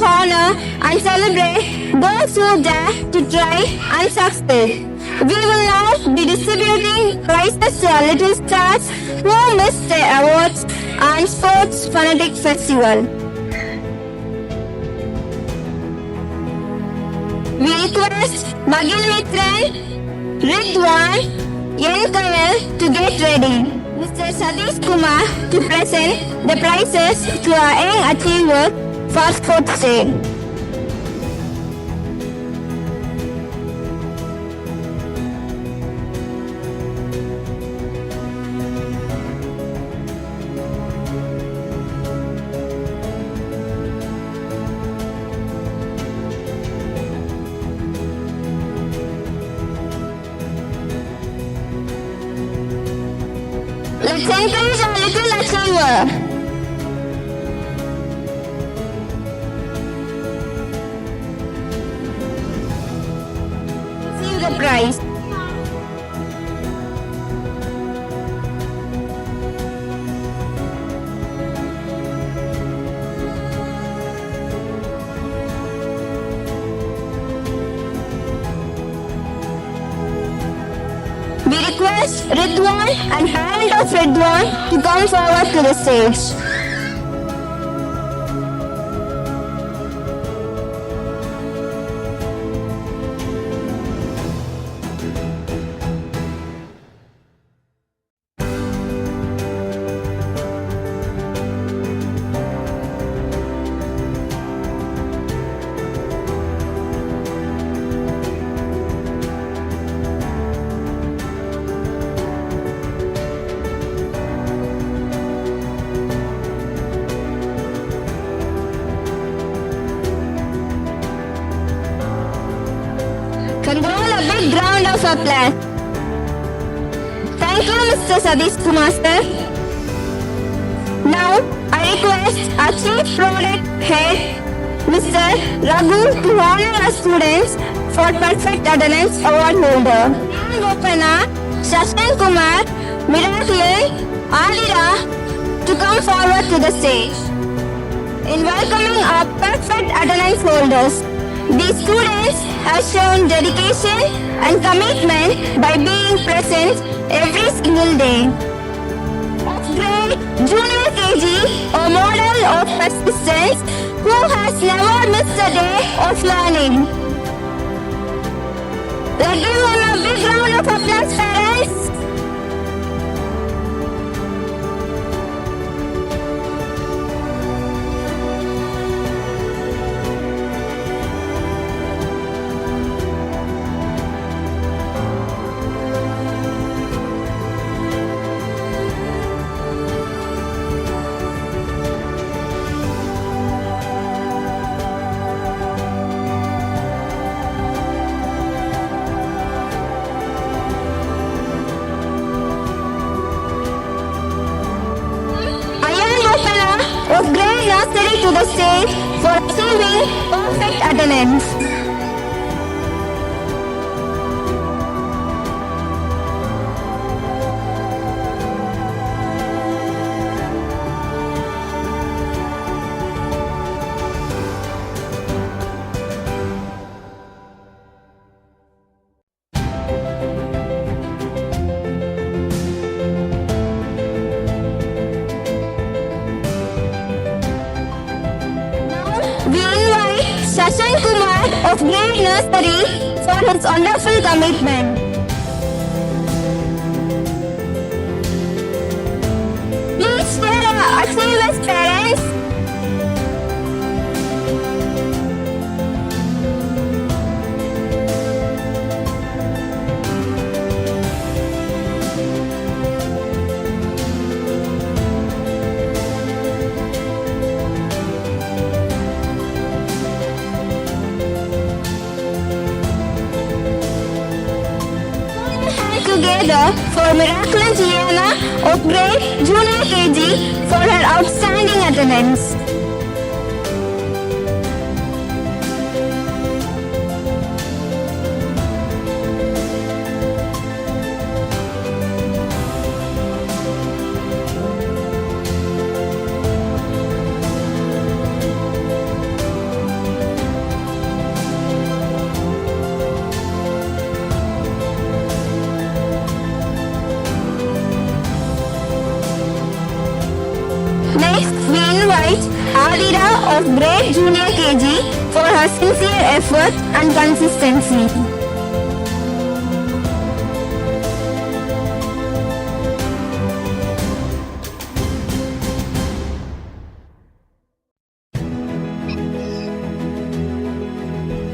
honor and celebrate those who dare to try and succeed. We will now be distributing prizes to our little stars who missed their awards and Sports Fanatic Festival. We request Magil Mitran, Ridwan, N. Kanal to get ready. Mr. Sadish Kumar to present the prizes to our young achiever for Sports Day. Let's encourage our little achiever. Receive the prize. We request Ridwan and parent of Ridwan to come forward to the stage. Can give a big round of applause. Thank you, Mr. Sadish Kumar sir. Now, I request our Chief Product Head, Mr. Raghu, to honor our students for Perfect Attendance Award holder. Gopana, Shashan Kumar, Miracle, Alira to come forward to the stage. In welcoming our Perfect Attendance holders, these students have shown dedication and commitment by being present every single day. Of grade Junior KG, a model of persistence who has never missed a day of learning. Let's give him a big round of applause, parents. Of grade nursery to the stage for achieving perfect attendance. We invite Shashan Kumar of grade nursery for his wonderful commitment. Please share our achievers, parents. Together for Miracle Gianna of grade Junior KG for her outstanding attendance. of Grade Junior KG for her sincere effort and consistency.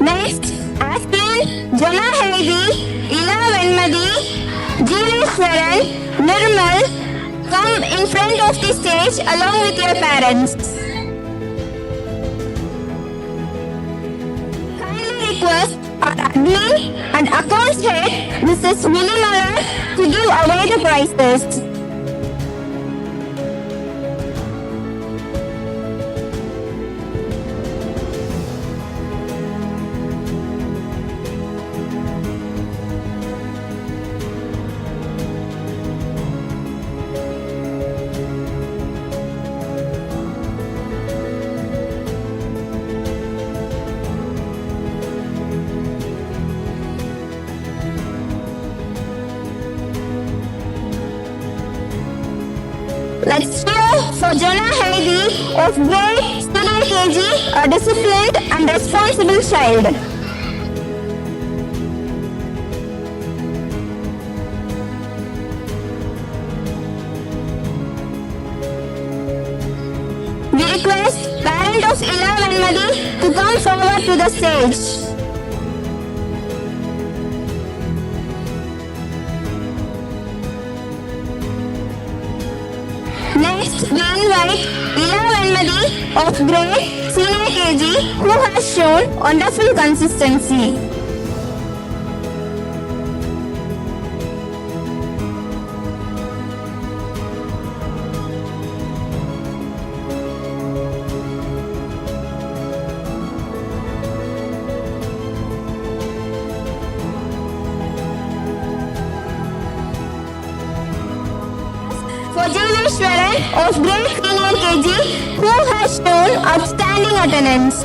Next, Ashley, Jana Heidi, Ila Venmadi, Jeeveshwaran, Nirmal, come in front of the stage along with your parents. Kindly request our admin and accounts head, Mrs. Minimala, to give away the prizes. Let's cheer for Jana Heidi of Grade Studio KG, a disciplined and responsible child. We request parent of Ila Venmadi to come forward to the stage. Next, we invite Ila Venmadi of Grade Senior KG, who has shown wonderful consistency. For Jeeveshwaran of Grade Senior KG, who has shown outstanding attendance.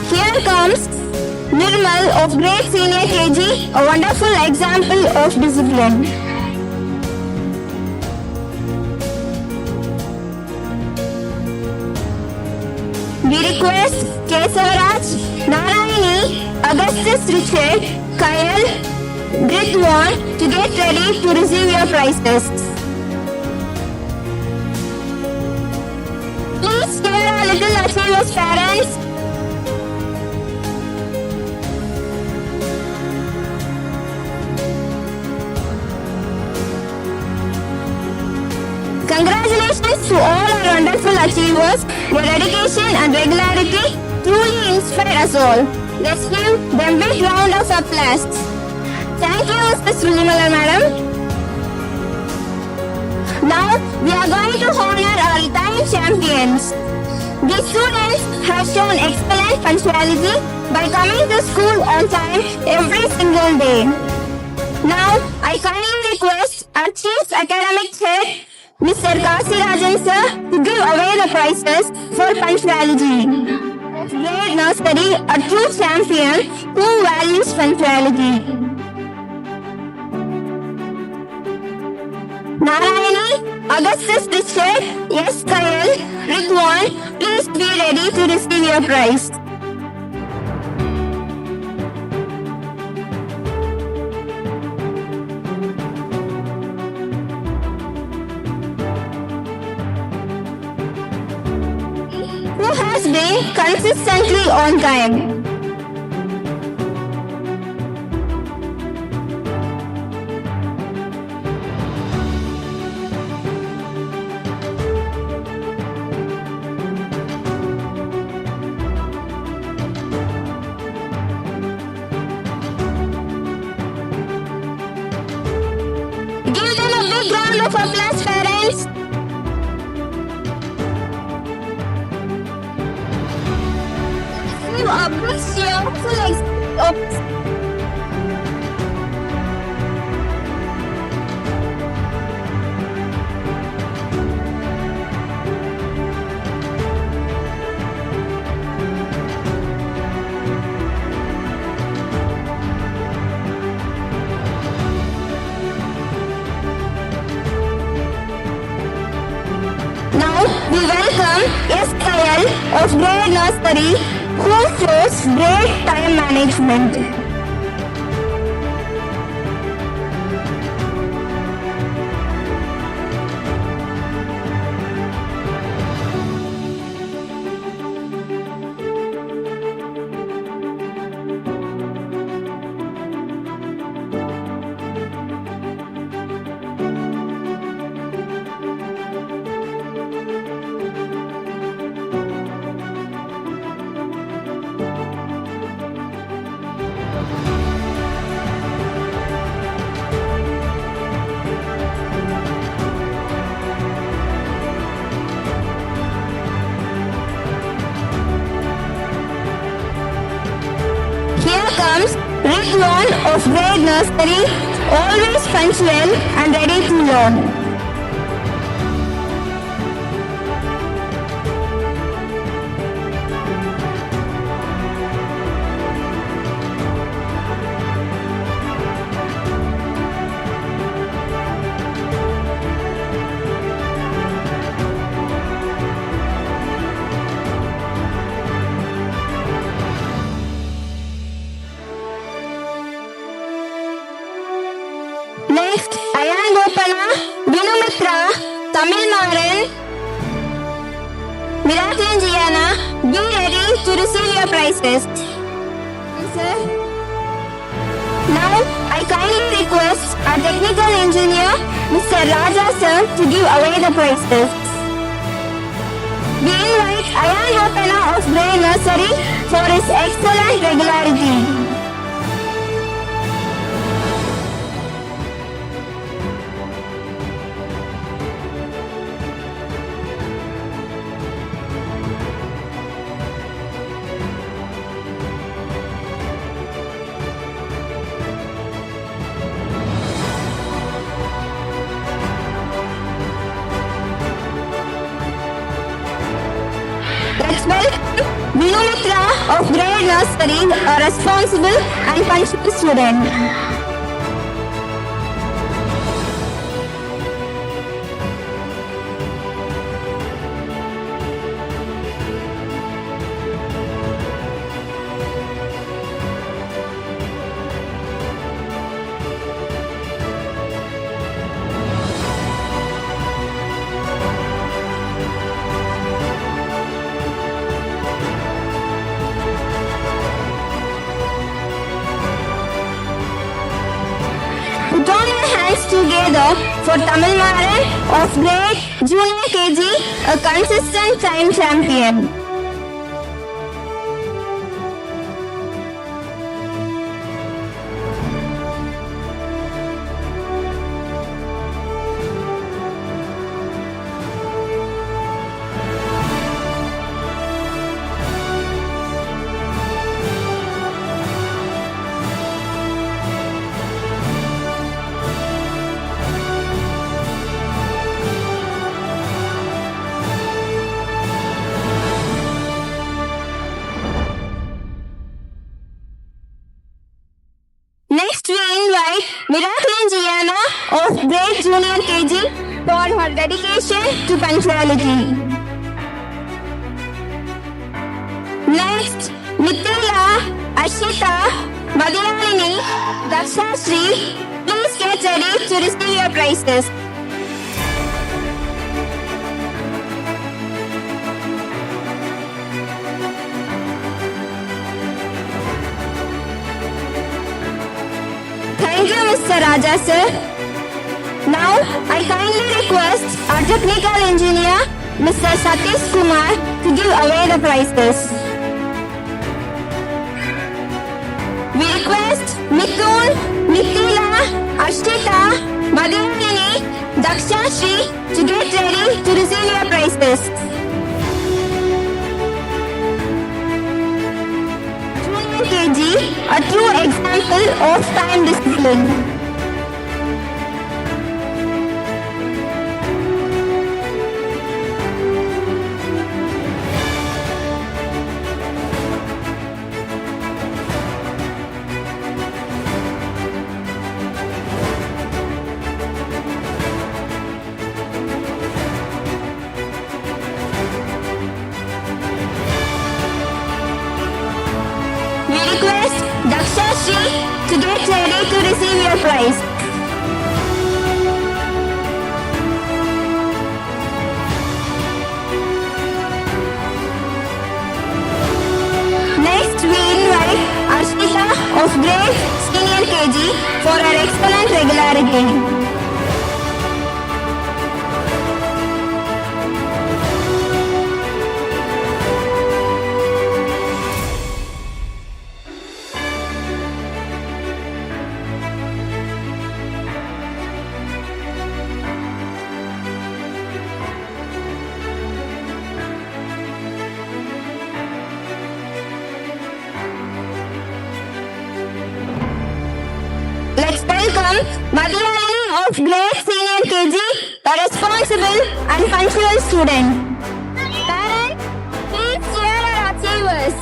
Here comes Nirmal of Grade Senior KG, a wonderful example of discipline. We request Kesavaraj, Narayani, Augustus Richard, Kyle, Gridwan to get ready to receive your prizes. Please hear our little achievers' parents. Congratulations to all our wonderful achievers. Your dedication and regularity truly inspire us all. Let's give them a big round of applause. Thank you, Mrs. Minimala Madam. Now, we are going to honor our retired champions. These students have shown excellent punctuality by coming to school on time every single day. Now, I kindly request our Chief Academic Head, Mr. Kasirajan sir, to give away the prizes for punctuality. Grade Nursery, a true champion who values punctuality. Narayani, Augustus Richard, yes Kyle, Ridwan, please be ready to receive your prize. Who has been consistently on time. Give them a big round of applause, parents. Give a big cheer for SKL of Grade Nursery, who shows great time management. Here comes Ridwan of Grade Nursery, always punctual and ready to learn. Next, Ayan Gopala, Vinumitra, Tamil Maran, Miracle and Gianna, be ready to receive your prizes. Sir. Now, I kindly request our technical engineer, Mr. Raja sir, to give away the prizes. We invite Ayan Gopala of Grade Nursery for his excellent regularity. Let's welcome Vinumitra of Grade Nursery, a responsible and punctual student. Put on your hands together for Tamil Maran of Grade Junior KG, a consistent time champion. Next, we invite Miracle and Gianna of Grade Junior KG for her dedication to punctuality. Next, Mithila, Ashita, Madhyalini, Dakshashri, please get ready to receive your prizes. Thank you, Mr. Raja sir. Now, I kindly request our technical engineer, Mr. Satish Kumar, to give away the prizes. We request Mithun, Mithila, Ashtita, Madhyalini, Dakshashri to get ready to receive your prizes. Junior KG, a true example of time discipline. your prize. Next, we invite Arshita of grade senior KG for her excellent regularity. Let's welcome Madhurani of grade senior KG, a responsible and punctual student. Parents, please cheer our achievers.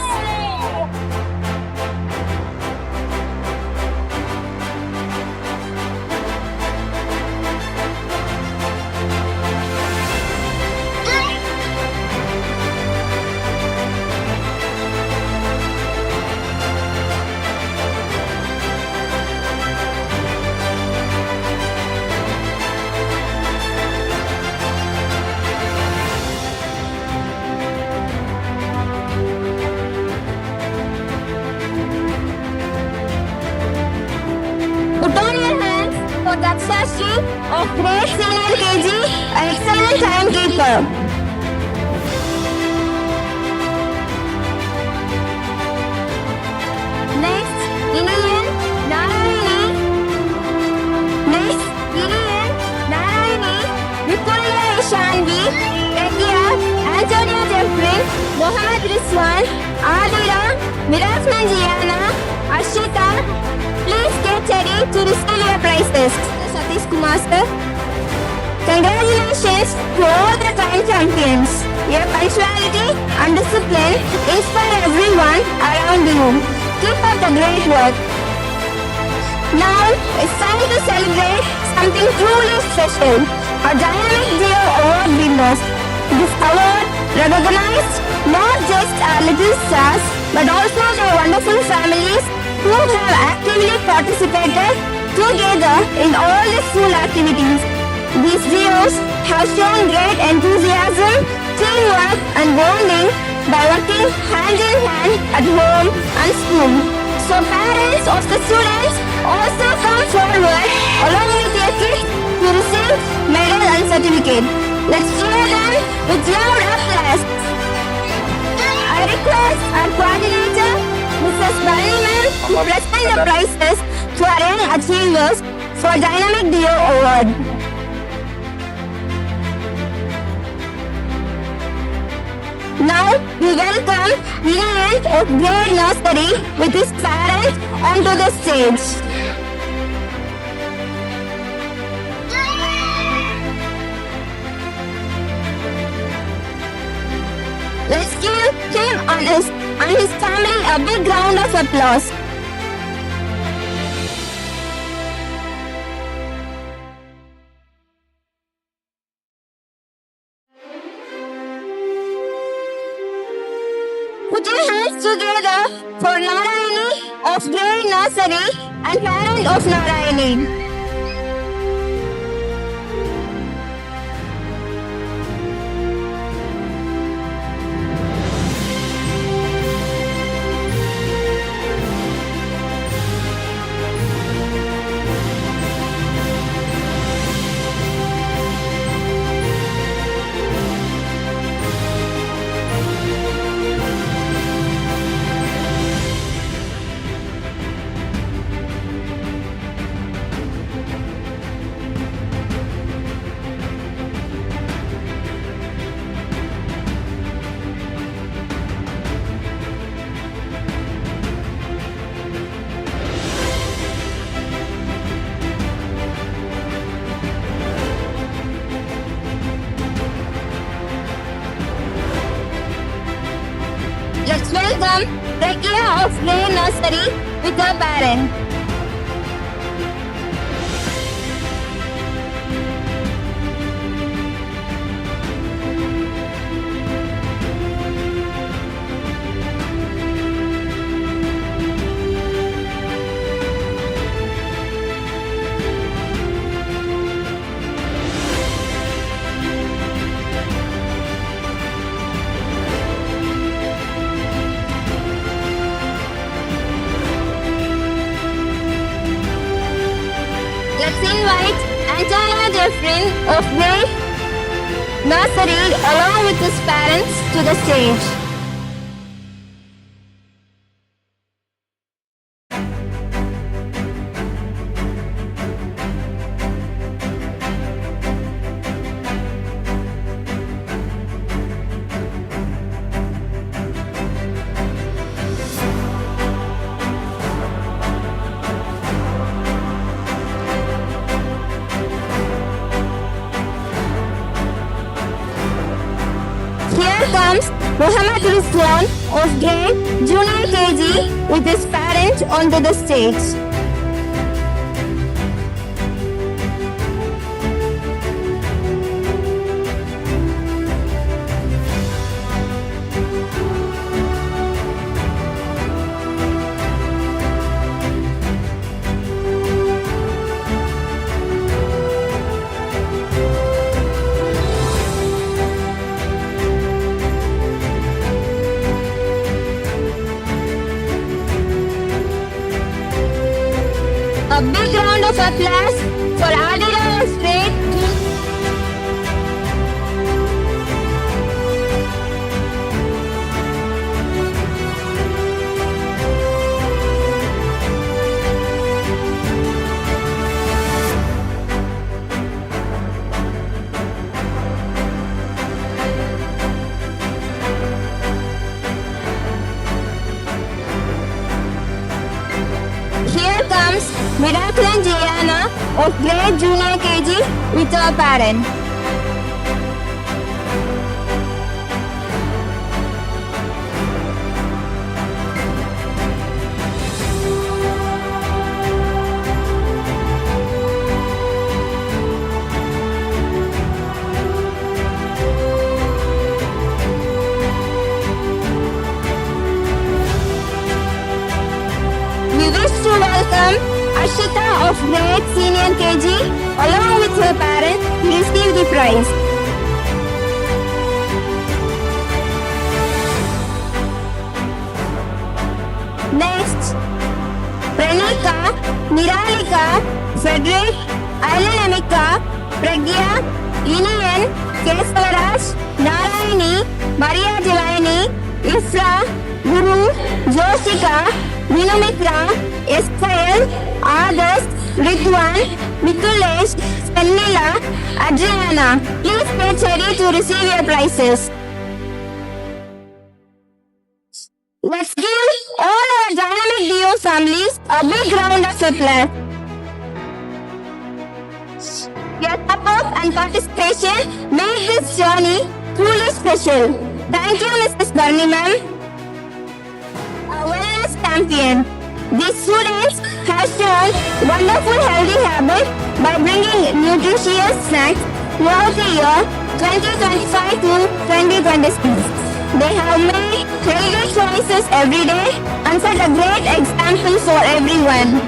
Put on your hands for Dakshashri of grade senior KG, an excellent timekeeper. Next, Inian Narayani. Next, Inian Narayani, Vipulya Ishanvi, Regia, Antonio Jeffrey, Mohammed Rizwan, Adira, Mirafnan Giana, Ashita. Please get ready to receive your prizes. Satish Kumar sir. Congratulations to all the time champions. Your punctuality and discipline inspire everyone around you. Keep up the great work. Now it's time to celebrate something truly special. Our Dynamic Duo Award winners. This award recognized not just our little stars but also their wonderful families who have actively participated together in all the school activities. These duos have shown great enthusiasm, teamwork and bonding by working hand in hand at home and school. So parents of the students also come forward along with their kids to receive medal and certificate. Let's cheer them with loud applause. I request our coordinator, Mrs. Baliman, to present the prizes to our young achievers for Dynamic Duo Award. Now we welcome Leon of grade nursery with his parents onto the stage. Let's give him and his family a big round of applause. Put your hands together for Narayani of grade nursery and parent of Narayani. Let's welcome Rekia of grade nursery with her parent. Jeffrin of Grade Nursery along with his parents to the stage. Here comes Muhammad Rizwan of grade Junior KG with his parents onto the stage. A big round of applause for Adira of grade. Here comes Miracle Gianna of grade Junior KG with her parent. We wish to welcome Ashita of grade Senior KG along with her parents to receive the prize. Next, Pranika, Niralika, Frederick, Ailanamika, Pragya, Inian, Kesavaraj, Narayani, Maria Jalani, Isra, Guru, Josika, Vinumitra, Israel, August, Ridwan, Mikulesh, Spenila, Adriana. Please pay cherry to receive your prizes. Let's give all our dynamic duo families a big round of applause. Your support and participation made this journey truly special. Thank you, Mrs. Barney ma'am, a wellness champion. These students have shown wonderful healthy habits by bringing nutritious snacks throughout the year 2025 to 2026. They have made healthy choices every day and set a great example for everyone.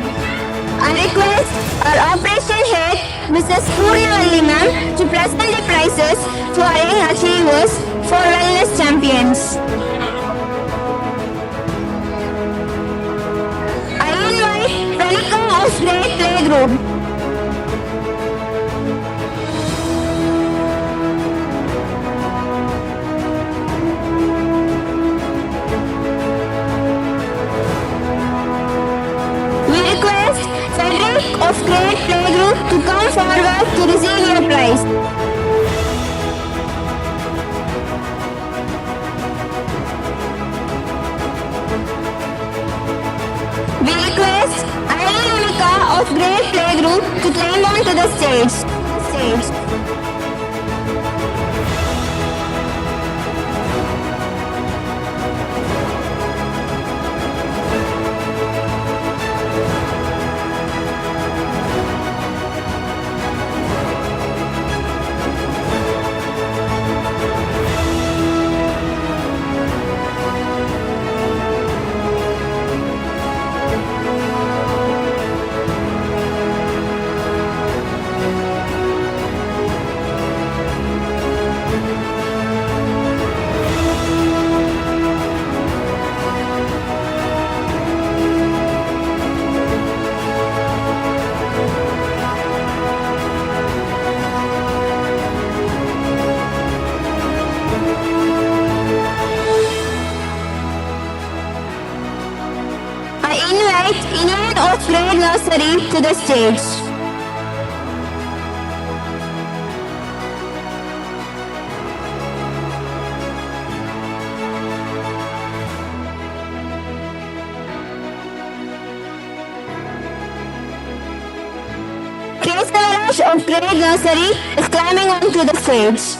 I request our operation head, Mrs. Purnavalli ma'am, to present the prizes to our young achievers for wellness champions. I invite Pranika of grade playgroup. We request Frederick of grade playgroup to come forward to receive your prize. We request Aileen of grade playgroup to climb onto the stage. of grade nursery to the stage. Prince Kailash of grade nursery is climbing onto the stage.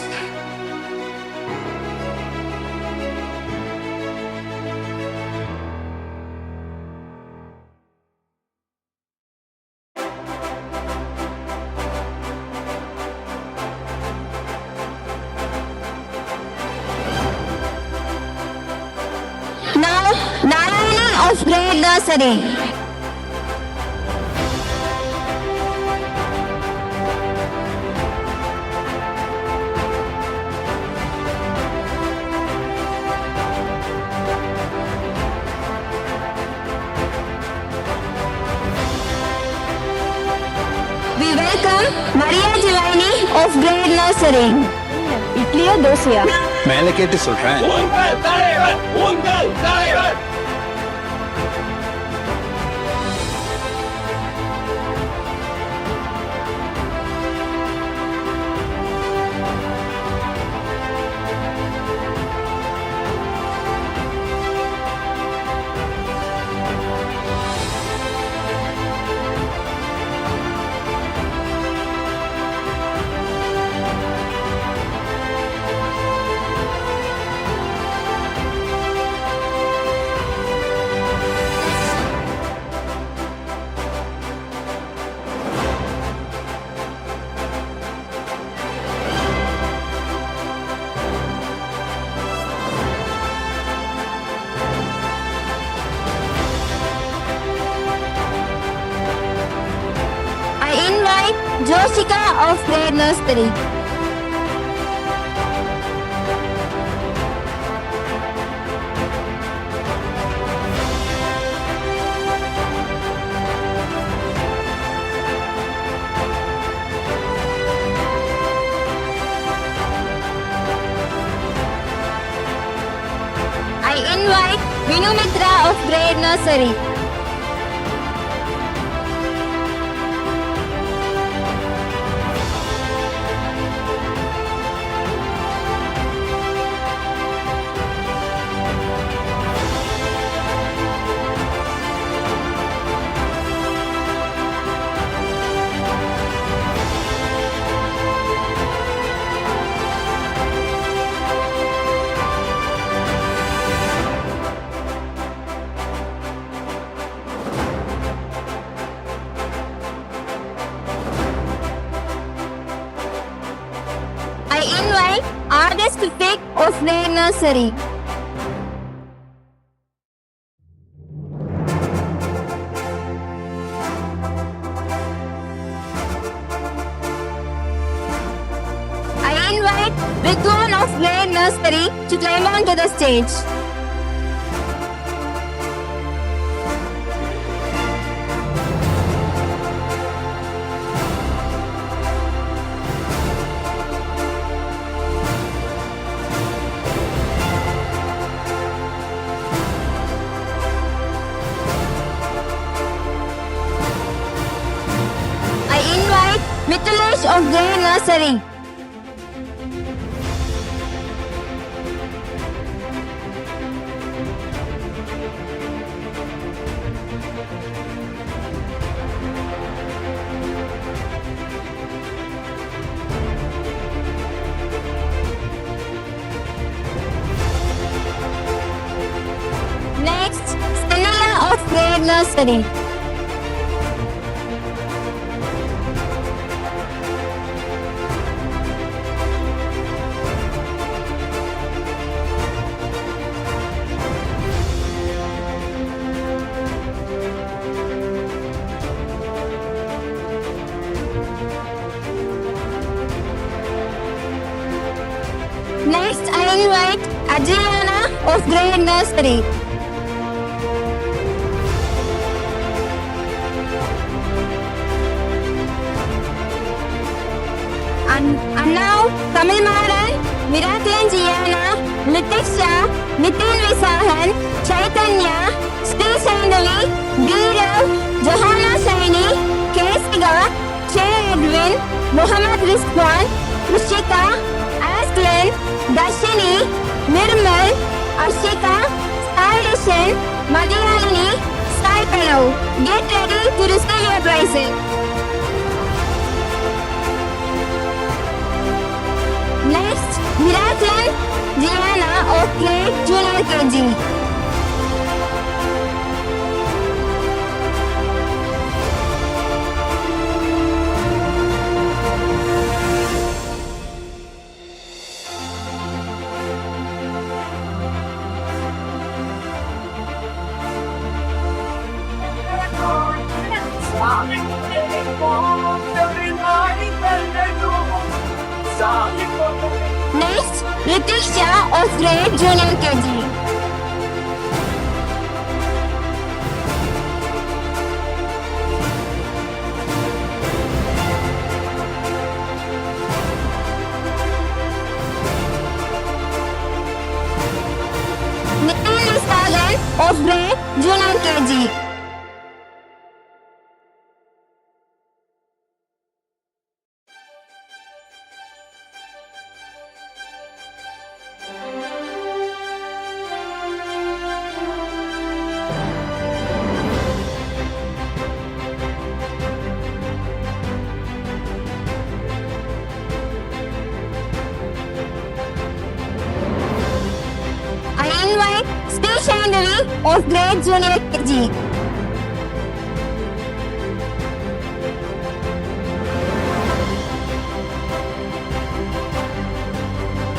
Now, Narayani of grade nursery. We welcome Maria Giovanni of grade nursery. இட்லியா தோசையா? மேல கேட்டு சொல்றேன். உங்கள் தலைவர் உங்கள் தலைவர் I invite Joshika of grade nursery. I invite Vinumitra of grade nursery. I invite August Fig of grade nursery. I invite Ridwan of grade nursery to climb onto the stage. I invite Mithulesh of grade nursery. Next, Stella of grade nursery. Next, I invite Adriana of grade nursery. And now, Tamil Madan, Miraculin Gianna, Letitia, Nitin Visahan, Chaitanya, Sri Sandavi, Gaurav, Johanna Saini, Kesiga, Che Edwin, Muhammad Rizwan, Krishika, Aslan, Dashini, Nirmal, Ashika, Sai Rishan, Madhyalini, Sai Pranav. Get ready to receive your prizes. Next, Miraculin Gianna of grade junior KG. Next, Letitia of grade junior KG. Nitin Visagan of grade junior KG. I invite Sri Sandavi of grade junior KG.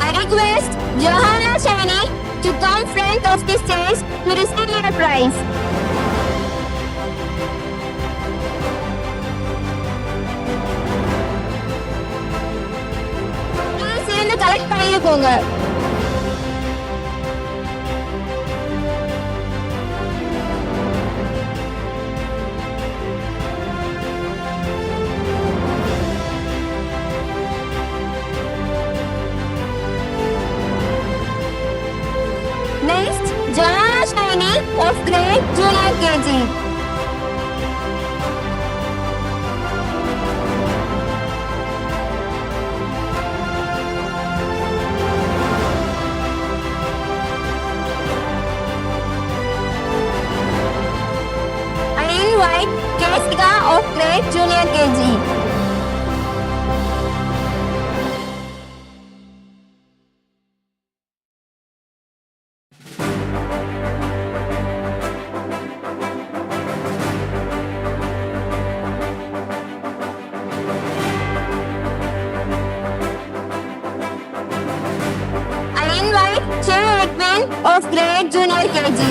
I request Johanna Shani to come front of the stage to receive your prize. Please சேர்ந்து collect பண்ணிட்டு போங்க. Next, Johanna Shiny of grade junior KG. I invite Kesika of grade junior KG. I invite Che Edwin of grade junior KG.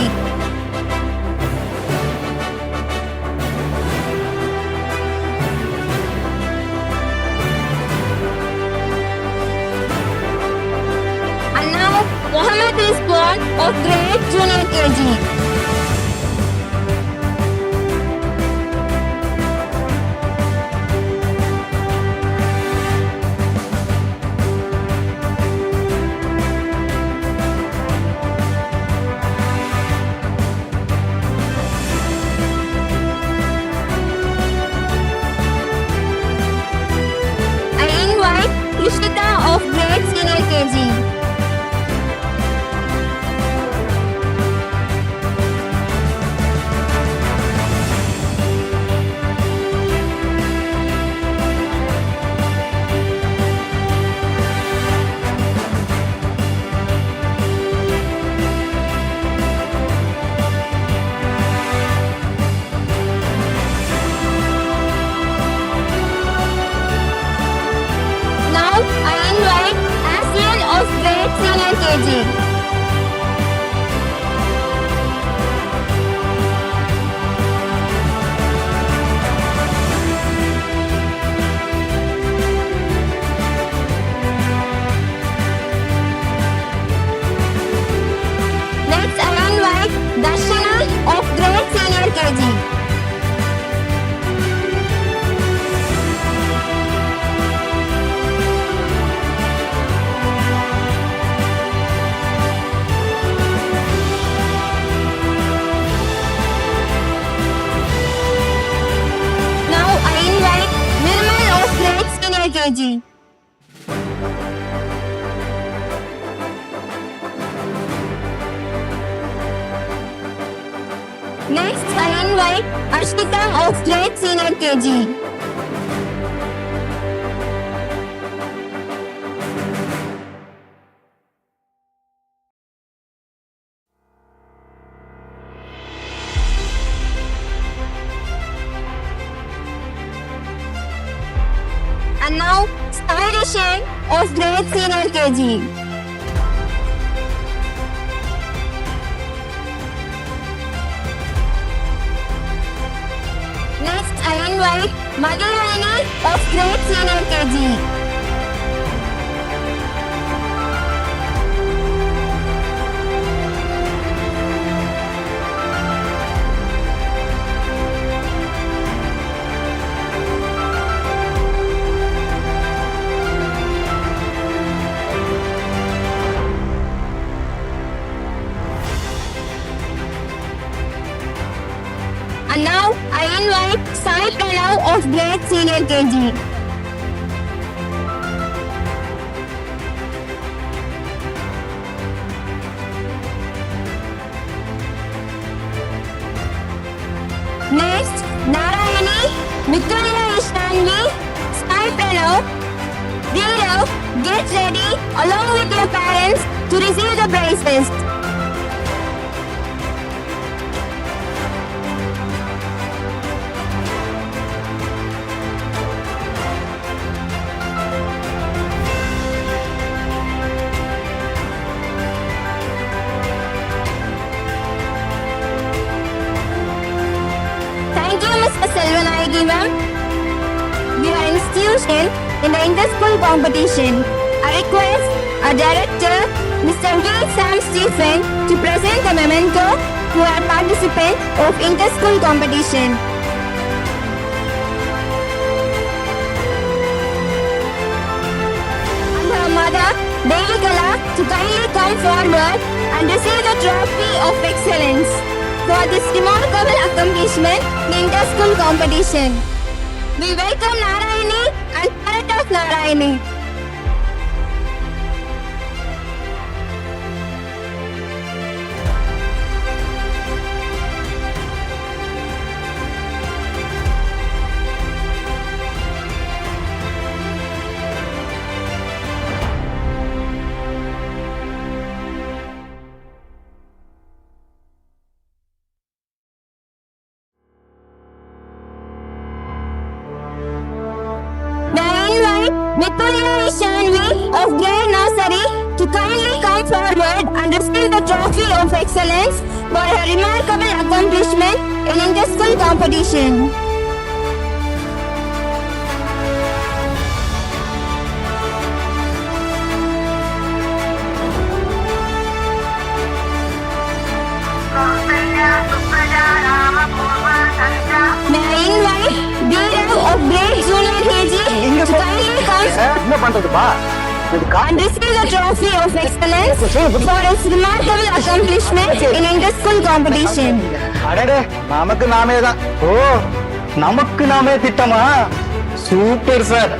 And now Muhammad Rizwan of grade junior KG. I invite Krishita of grade senior KG. kg. Next, I invite Ashita of grade senior kg. And now, Sai Rishan of grade senior kg. Next, I invite Madhurani of grade senior kg. And now, I invite Sai Pranav of grade senior kg. Next, Narayani, Mithulya Ishtanvi, Sai Pranav, Dhirav, get ready along with your parents to receive the prize list. Thank you, Mr. Selvanayagi ma'am. We are an institution in the inter-school competition. I request our director, Mr. V. Sam Stephen, to present the memento to our participant of inter-school competition. And her mother, Devikala, to kindly come forward and receive the trophy of excellence for this remarkable accomplishment in inter-school competition. We welcome Narayani and parent of Narayani. Mithulya Ishanvi of grade nursery to kindly come forward and receive the trophy of excellence for her remarkable accomplishment in inter-school competition. May I invite Dhirav of grade junior KG to kindly come என்ன பண்றதுப்பா and receive the trophy of excellence for his remarkable accomplishment in inter-school competition. அடடே நமக்கு நாமே தான் ஓ நமக்கு நாமே திட்டமா super sir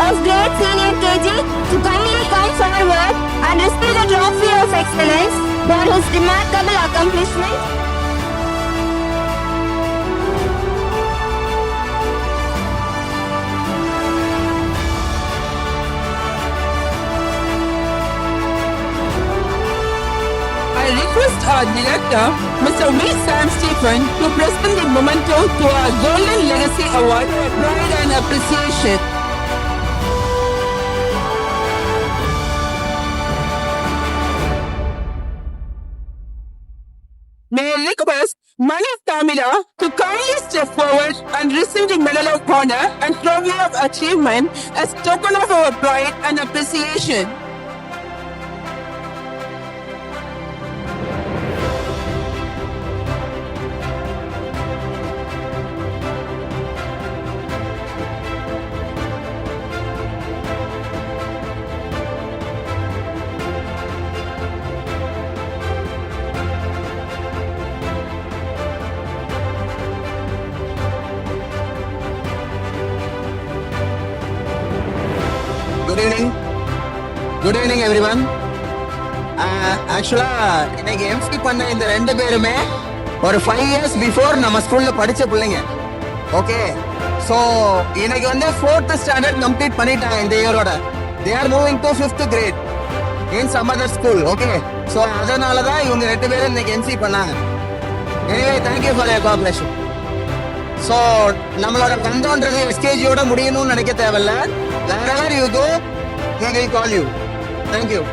Of grade senior KG to kindly come forward and receive the trophy of excellence for his remarkable accomplishment. I request our director, Mr. V. Sam Stephen, to present the memento to our Golden Legacy Award for Pride and Appreciation. May I request Mani Tamila to kindly step forward and receive the Medal of Honor and Trophy of Achievement as token of our pride and appreciation. Good evening everyone. ஆக்சுவலா இன்னைக்கு MC பண்ண இந்த ரெண்டு பேருமே ஒரு 5 years before நம்ம ஸ்கூல்ல படிச்ச பிள்ளைங்க. ஓகே, ஸோ இன்னைக்கு வந்து 4th ஸ்டாண்டர்ட் கம்ப்ளீட் பண்ணிட்டாங்க இந்த இயரோட. They are moving to 5th grade in some other school. Okay, so அதனால தான் இவங்க ரெண்டு பேரும் இன்னைக்கு எம்சி பண்ணாங்க. Anyway thank you for your cooperation. So நம்மளோட கண்டோன்றது எஸ்கேஜியோட முடியணும்னு நினைக்க தேவையில்ல. wherever you go, we will call you. Thank you.